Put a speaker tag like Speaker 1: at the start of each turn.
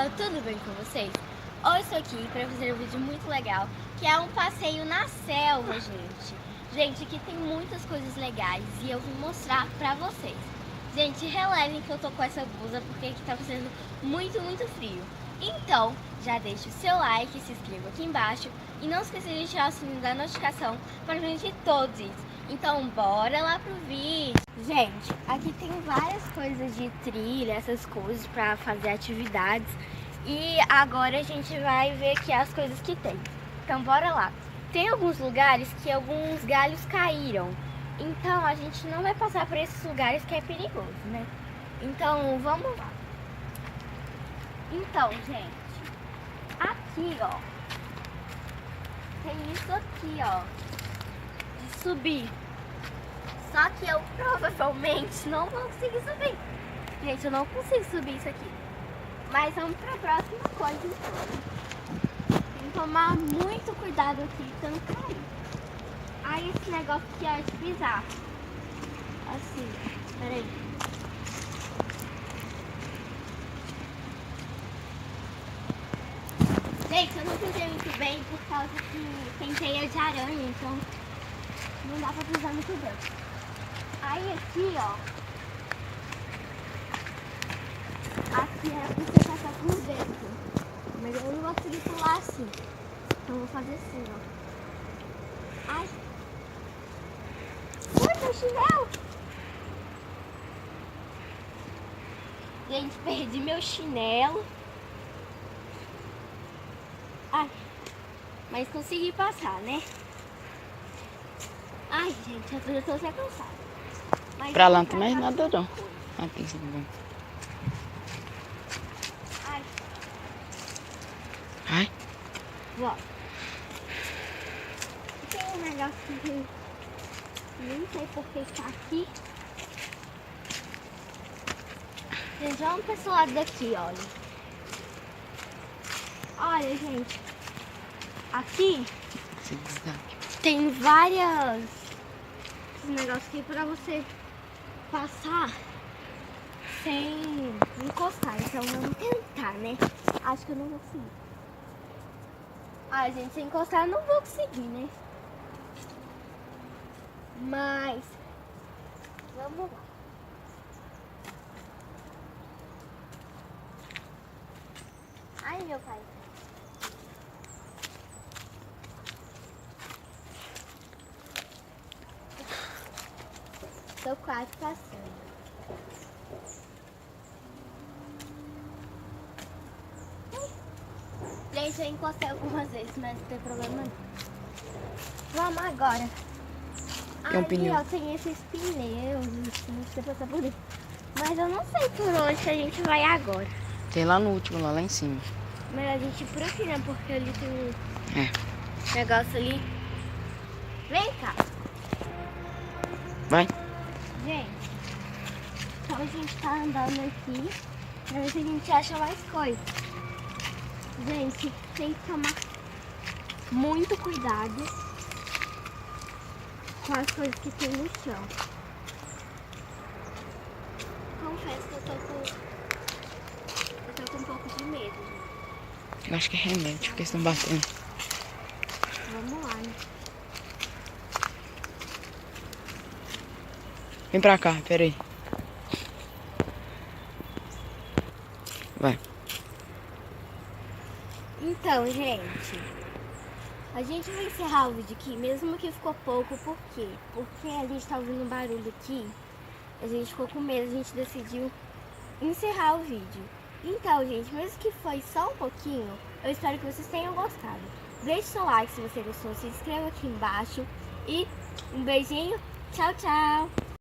Speaker 1: pessoal, tudo bem com vocês? Hoje eu estou aqui para fazer um vídeo muito legal, que é um passeio na selva, gente. Gente, aqui tem muitas coisas legais e eu vou mostrar pra vocês. Gente, relevem que eu tô com essa blusa porque aqui tá fazendo muito frio. Então, já deixa o seu like, se inscreva aqui embaixo e não esqueça de ativar o sininho da notificação para gente todos isso. Então, bora lá pro vídeo. Gente, aqui tem várias coisas de trilha, essas coisas para fazer atividades. E agora a gente vai ver aqui as coisas que tem. Então, bora lá. Tem alguns lugares que alguns galhos caíram. Então, a gente não vai passar por esses lugares que é perigoso, né? Então, vamos lá. Então, gente, aqui, ó, tem isso aqui, ó, de subir. Só que eu provavelmente não vou conseguir subir. Gente, eu não consigo subir isso aqui. Mas vamos pra próxima coisa, então. Tem que tomar muito cuidado aqui, tanto cair. Aí esse negócio aqui é de pisar. Assim, peraí. Gente, eu não pisei muito bem por causa que tem teia de aranha, então não dá pra pisar muito bem. Aí aqui, ó, aqui é pra você passar com o dedo, mas eu não vou conseguir pular assim, então eu vou fazer assim, ó. Ai, ui, meu chinelo! Gente, perdi meu chinelo. Ai, mas consegui passar, né? Ai, gente, eu já tô até cansada. Mas
Speaker 2: pra lá não tem mais nada não. Aqui, sim.
Speaker 1: Ai.
Speaker 2: Ai.
Speaker 1: Ó. Tem um negócio que nem sei por que está aqui. Gente, vamos pra esse lado daqui, olha. Olha, gente. Aqui tem várias negócios aqui pra você passar sem encostar. Então vamos tentar, né? Acho que eu não vou conseguir. Ah, gente, sem encostar eu não vou conseguir, né? Mas vamos lá. Ai, meu pai. Tô quase passando. Gente, eu encostei algumas vezes, mas não tem problema não. Vamos agora.
Speaker 2: Tem um pneu.
Speaker 1: Ó, tem esses pneus, você passa por isso. Mas eu não sei por onde que a gente vai agora.
Speaker 2: Tem lá no último, lá em cima.
Speaker 1: Mas a gente ir por aqui, né? Porque ali tem um
Speaker 2: É.
Speaker 1: negócio ali. Vem cá.
Speaker 2: Vai.
Speaker 1: Gente, então a gente tá andando aqui pra ver se a gente acha mais coisas. Gente, tem que tomar muito cuidado com as coisas que tem no chão. Confesso que eu tô com um pouco de medo, gente.
Speaker 2: Eu acho que é remédio, porque estão batendo.
Speaker 1: Vamos lá, né?
Speaker 2: Vem pra cá, peraí. Vai.
Speaker 1: Então, gente, a gente vai encerrar o vídeo aqui, mesmo que ficou pouco, por quê? Porque a gente tá ouvindo barulho aqui, a gente ficou com medo, a gente decidiu encerrar o vídeo. Então, gente, mesmo que foi só um pouquinho, eu espero que vocês tenham gostado. Deixe seu like se você gostou, se inscreva aqui embaixo e um beijinho, tchau, tchau!